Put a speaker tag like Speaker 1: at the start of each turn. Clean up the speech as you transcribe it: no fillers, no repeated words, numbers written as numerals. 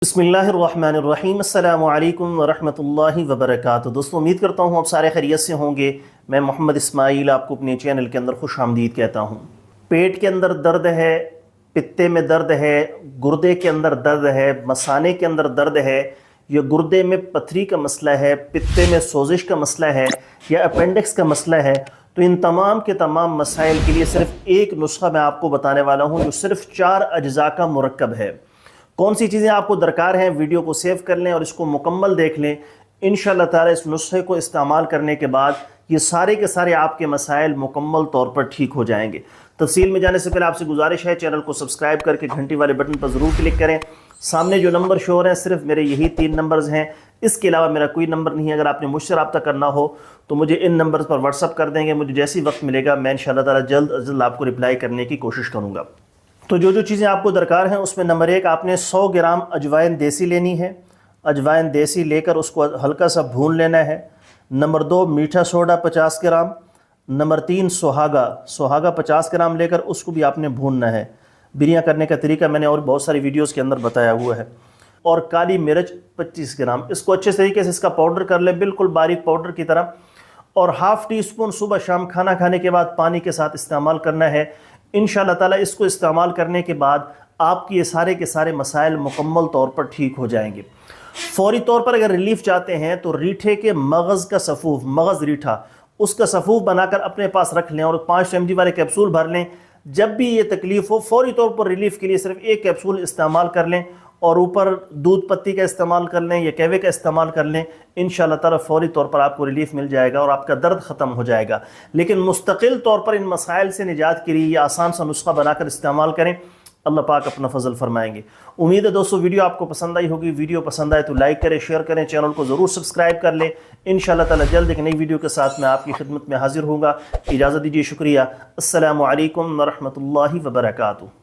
Speaker 1: बिस्मिल्लाहिर्रहमानिर्रहीम। अस्सलामु अलैकुम वरहमतुल्लाहि वबरकातुहू। दोस्तों, उम्मीद करता हूँ आप सारे खैरियत से होंगे। मैं मोहम्मद इस्माइल आपको अपने चैनल के अंदर खुश आमदीद कहता हूँ। पेट के अंदर दर्द है, पित्ते में दर्द है, गुर्दे के अंदर दर्द है, मसाने के अंदर दर्द है, या गुर्दे में पथरी का मसला है, पित्ते में सोजिश का मसला है, या अपेंडिक्स का मसला है, तो इन तमाम के तमाम मसाइल के लिए सिर्फ एक नुस्खा मैं आपको बताने वाला हूँ जो सिर्फ 4 अज्जा का मुरक्कब है। कौन सी चीज़ें आपको दरकार हैं, वीडियो को सेव कर लें और इसको मुकम्मल देख लें। इंशाअल्लाह ताला इस नुस्खे को इस्तेमाल करने के बाद ये सारे के सारे आपके मसाइल मुकम्मल तौर पर ठीक हो जाएंगे। तफसील में जाने से पहले आपसे गुजारिश है, चैनल को सब्सक्राइब करके घंटी वाले बटन पर ज़रूर क्लिक करें। सामने जो नंबर शो हो रहे हैं सिर्फ मेरे यही 3 नंबर्स हैं, इसके अलावा मेरा कोई नंबर नहीं है। अगर आपने मुझसे रब्ता करना हो तो मुझे इन नंबर्स पर व्हाट्सअप कर देंगे। मुझे जैसे ही वक्त मिलेगा मैं इंशाअल्लाह ताला जल्द अज जल्द आपको रिप्लाई करने की कोशिश करूँगा। तो जो चीज़ें आपको दरकार हैं उसमें नंबर 1, आपने 100 ग्राम अजवाइन देसी लेनी है। अजवाइन देसी लेकर उसको हल्का सा भून लेना है। नंबर 2, मीठा सोडा 50 ग्राम। नंबर 3, सुहागा 50 ग्राम लेकर उसको भी आपने भूनना है। बिरियाँ करने का तरीका मैंने और बहुत सारी वीडियोस के अंदर बताया हुआ है। और काली मिर्च 25 ग्राम, इसको अच्छे तरीके से इसका पाउडर कर लें, बिल्कुल बारीक पाउडर की तरह। और ½ टीस्पून सुबह शाम खाना खाने के बाद पानी के साथ इस्तेमाल करना है। इंशाअल्लाह ताला इसको इस्तेमाल करने के बाद आपकी ये सारे के सारे मसाइल मुकम्मल तौर पर ठीक हो जाएंगे। फौरी तौर पर अगर रिलीफ चाहते हैं तो रीठे के मगज़ का सफ़ूफ, मगज़ रीठा, उसका सफ़ूफ बनाकर अपने पास रख लें और 500 mg वाले कैप्सूल भर लें। जब भी ये तकलीफ़ हो फौरी तौर पर रिलीफ के लिए सिर्फ 1 कैप्सूल इस्तेमाल कर लें और ऊपर दूध पत्ती का इस्तेमाल कर लें या कहवे का इस्तेमाल कर लें। इंशाअल्लाह ताला फौरी तौर पर आपको रिलीफ मिल जाएगा और आपका दर्द ख़त्म हो जाएगा। लेकिन मुस्तकिल तौर पर इन मसाइल से निजात के लिए ये आसान सा नुस्खा बनाकर इस्तेमाल करें। अल्लाह पाक अपना फजल फरमाएंगे। उम्मीद है दोस्तों वीडियो आपको पसंद आई होगी। वीडियो पसंद आए तो लाइक करें, शेयर करें, चैनल को ज़रूर सब्सक्राइब कर लें। इंशाअल्लाह ताला जल्द एक नई वीडियो के साथ मैं आपकी खिदमत में हाजिर होऊंगा। इजाज़त दीजिए, शुक्रिया। अस्सलामु अलैकुम व रहमतुल्लाहि व बरकातुहू।